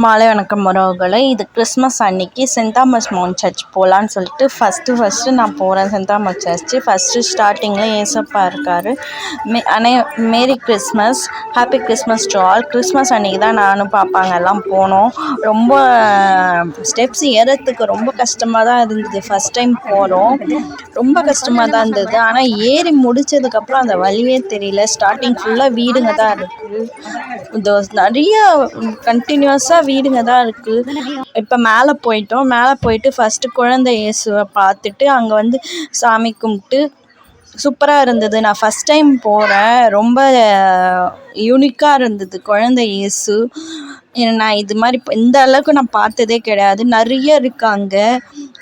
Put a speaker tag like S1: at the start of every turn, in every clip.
S1: மாலை வணக்கம் உறவுகளே. இது கிறிஸ்மஸ் அன்னைக்கு சென்ட் தாமஸ் மவுண்ட் சர்ச் போகலான்னு சொல்லிட்டு ஃபஸ்ட்டு நான் போகிறேன். சென்ட் தாமஸ் சர்ச்சு ஃபஸ்ட்டு ஸ்டார்டிங்கில் ஏசப்பா இருக்கார். Merry Christmas, happy Christmas to all. Christmas அன்னைக்கு தான் நானும் பாப்பாங்க எல்லாம் போனோம். ரொம்ப ஸ்டெப்ஸ் ஏறத்துக்கு ரொம்ப கஷ்டமாக தான் இருந்தது. ஃபஸ்ட் டைம் போகிறோம், ரொம்ப கஷ்டமாக தான் இருந்தது. ஆனால் ஏறி முடித்ததுக்கப்புறம் அந்த வழியே தெரியல. ஸ்டார்டிங் ஃபுல்லாக வீடுங்க தான் இருக்குது, நிறைய கண்டினியூஸாக வீடுங்க தான் இருக்குது. இப்போ மேலே போயிட்டு ஃபஸ்ட்டு குழந்தை இயேசுவை பார்த்துட்டு அங்கே வந்து சாமி கும்பிட்டு சூப்பராக இருந்தது. நான் ஃபஸ்ட் டைம் போகிறேன், ரொம்ப யூனிக்காக இருந்தது குழந்தை இயேசு. நான் இது மாதிரி இந்த அளவுக்கு நான் பார்த்ததே கிடையாது. நிறைய இருக்காங்க.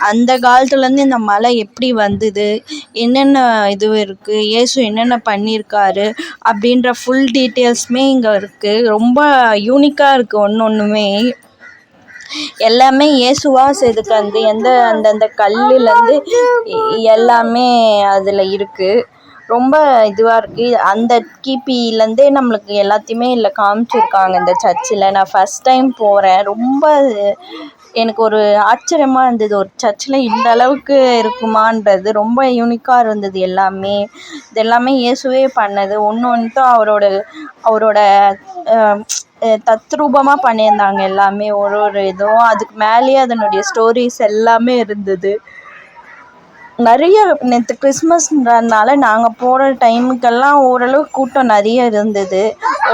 S1: அந்த காலத்துலேருந்து இந்த மலை எப்படி வந்தது, என்னென்ன இது இருக்குது, இயேசு என்னென்ன பண்ணியிருக்காரு அப்படின்ற ஃபுல் டீட்டெயில்ஸுமே இங்கே இருக்குது. ரொம்ப யூனிக்காக இருக்குது. ஒன்றுமே எல்லாமே இயேசுவாக செதுக்காந்து அந்தந்த கல்லுலேருந்து எல்லாமே அதில் இருக்குது. ரொம்ப இதுவாக இருக்குது. அந்த கிபிலேருந்தே நம்மளுக்கு எல்லாத்தையுமே இல்லை காமிச்சிருக்காங்க இந்த சர்ச்சில். நான் ஃபஸ்ட் டைம் போகிறேன். ரொம்ப எனக்கு ஒரு ஆச்சரியமாக இருந்தது, ஒரு சர்ச்சில் இந்த அளவுக்கு இருக்குமான்றது. ரொம்ப யூனிக்காக இருந்தது எல்லாமே. இது எல்லாமே இயேசுவே பண்ணது. ஒன்றும் அவரோட தத்ரூபமாக பண்ணியிருந்தாங்க எல்லாமே. ஒரு இதுவும் அதுக்கு மேலேயே அதனுடைய ஸ்டோரிஸ் எல்லாமே இருந்தது. நிறைய நேற்று கிறிஸ்மஸ்ன்றதுனால நாங்கள் போகிற டைமுக்கெல்லாம் ஓரளவுக்கு கூட்டம் நிறைய இருந்தது.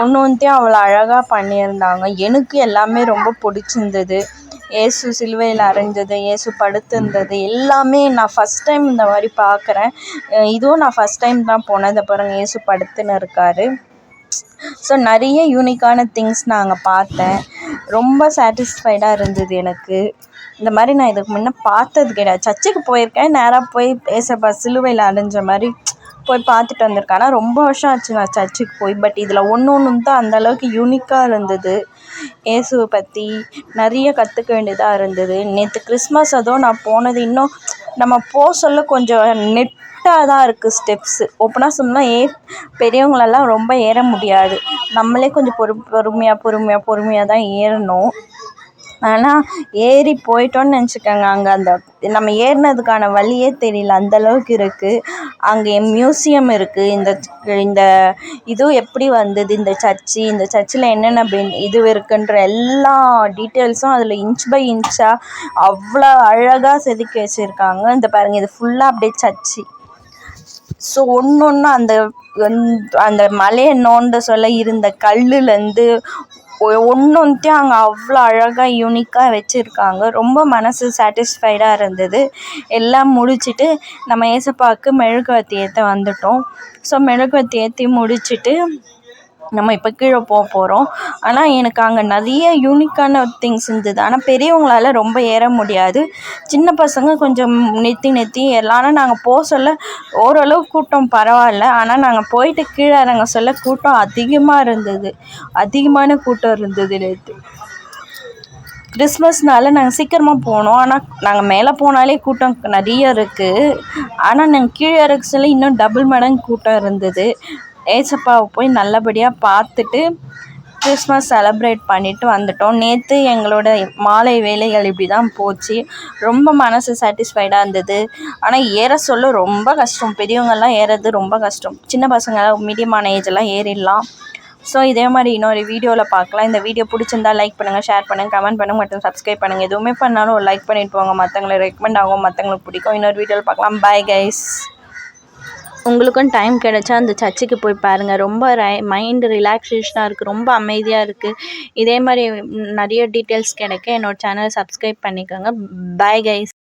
S1: ஒன்றுத்தையும் அவ்வளோ அழகாக பண்ணியிருந்தாங்க. எனக்கு எல்லாமே ரொம்ப பிடிச்சிருந்தது. இயேசு சிலுவையில் அறைஞ்சது, இயேசு படுத்திருந்தது எல்லாமே நான் ஃபஸ்ட் டைம் இந்த மாதிரி பார்க்குறேன். இதுவும் நான் ஃபஸ்ட் டைம் தான் போனேன். இதை பாருங்கள், இயேசு படுத்துன்னு இருக்கார். ஸோ நிறைய யூனிக்கான திங்ஸ் நான் அங்கே பார்த்தேன். ரொம்ப சாட்டிஸ்ஃபைடாக இருந்தது எனக்கு. இந்த மாதிரி நான் இதுக்கு முன்னே பார்த்தது கிடையாது. சர்ச்சுக்கு போயிருக்கேன், நேராக போய் ஏசப்பா சிலுவையில் அடைஞ்ச மாதிரி போய் பார்த்துட்டு வந்திருக்கேன். ஆனால் ரொம்ப வருஷம் ஆச்சு நான் சர்ச்சுக்கு போய். பட் இதில் ஒன்று தான் அந்தளவுக்கு யூனிக்காக இருந்தது. இயேசுவை பற்றி நிறைய கற்றுக்க வேண்டியதாக இருந்தது. நேற்று கிறிஸ்மஸ் அதுவும் நான் போனது இன்னும் நம்ம சொல்ல கொஞ்சம் நெட்டாக தான் இருக்குது ஸ்டெப்ஸு. ஓப்பனாக சொன்னால் பெரியவங்களெல்லாம் ரொம்ப ஏற முடியாது. நம்மளே கொஞ்சம் பொறுமையாக தான் ஏறணும். ஆனால் ஏறி போயிட்டோன்னு நினச்சிக்கோங்க, அங்கே அந்த நம்ம ஏறினதுக்கான வழியே தெரியல, அந்தளவுக்கு இருக்குது. அங்கே மியூசியம் இருக்குது. இந்த இது எப்படி வந்தது, இந்த சர்ச்சில் என்னென்ன இது இருக்குன்ற எல்லா டீட்டெயில்ஸும் அதில் இன்ச் பை இன்ச்சாக அவ்வளோ அழகாக செதுக்கி வச்சுருக்காங்க. இந்த பாருங்கள், இது ஃபுல்லாக அப்படியே சர்ச்சு. ஸோ ஒன்று அந்த மலையை நோண்ட சொல்ல இருந்த கல்லுலேருந்து ஒன்றுத்தையும் அங்கே அவ்வளோ அழகாக யூனிக்காக வச்சுருக்காங்க. ரொம்ப மனசு சாட்டிஸ்ஃபைடாக இருந்தது. எல்லாம் முடிச்சுட்டு நம்ம ஏசப்பாவுக்கு மெழுகுவர்த்தி ஏற்ற வந்துட்டோம். ஸோ மெழுகுவர்த்தி ஏற்றி முடிச்சுட்டு நம்ம இப்போ கீழே போகிறோம். ஆனால் எனக்கு அங்கே நிறைய யூனிக்கான திங்ஸ் இருந்தது. ஆனால் பெரியவங்களால் ரொம்ப ஏற முடியாது. சின்ன பசங்க கொஞ்சம் நெத்தி ஏறலாம். ஆனால் நாங்கள் சொல்ல ஓரளவு கூட்டம் பரவாயில்ல. ஆனால் நாங்கள் போயிட்டு கீழே இறங்க சொல்ல கூட்டம் அதிகமான கூட்டம் இருந்தது நேற்று. கிறிஸ்மஸ்னால நாங்கள் சீக்கிரமாக போனோம். ஆனால் நாங்கள் மேலே போனாலே கூட்டம் நிறைய இருக்குது. ஆனால் நாங்கள் கீழே இறக்க சொல்ல இன்னும் டபுள் மடங்கு கூட்டம் இருந்தது. ஏசப்பாவை போய் நல்லபடியாக பார்த்துட்டு கிறிஸ்மஸ் செலப்ரேட் பண்ணிவிட்டு வந்துட்டோம். நேற்று எங்களோட மாலை வேலைகள் இப்படி தான் போச்சு. ரொம்ப மனசு சாட்டிஸ்ஃபைடாக இருந்தது. ஆனால் ஏற சொல்ல ரொம்ப கஷ்டம். பெரியவங்கள்லாம் ஏறது ரொம்ப கஷ்டம். சின்ன பசங்க மீடியமான ஏஜெல்லாம் ஏறிடலாம். ஸோ இதே மாதிரி இன்னொரு வீடியோவில் பார்க்கலாம். இந்த வீடியோ பிடிச்சிருந்தா லைக் பண்ணுங்கள், ஷேர் பண்ணுங்கள், கமெண்ட் பண்ணுங்கள், மற்றும் சப்ஸ்கிரைப் பண்ணுங்கள். எதுவுமே பண்ணாலும் ஒரு லைக் பண்ணிட்டு போங்க. மற்றவங்களை ரெக்கமெண்ட் ஆகும், மற்றவங்களுக்கு பிடிக்கும். இன்னொரு வீடியோவில் பார்க்கலாம். Bye guys. உங்களுக்கும் டைம் கிடைச்சா அந்த சர்ச்சுக்கு போய் பாருங்கள். ரொம்ப மைண்டு ரிலாக்ஸேஷனாக இருக்குது, ரொம்ப அமைதியாக இருக்குது. இதே மாதிரி நிறைய டீட்டெயில்ஸ் கிடைக்க என்னோடய சேனலை சப்ஸ்கிரைப் பண்ணிக்கோங்க. Bye guys.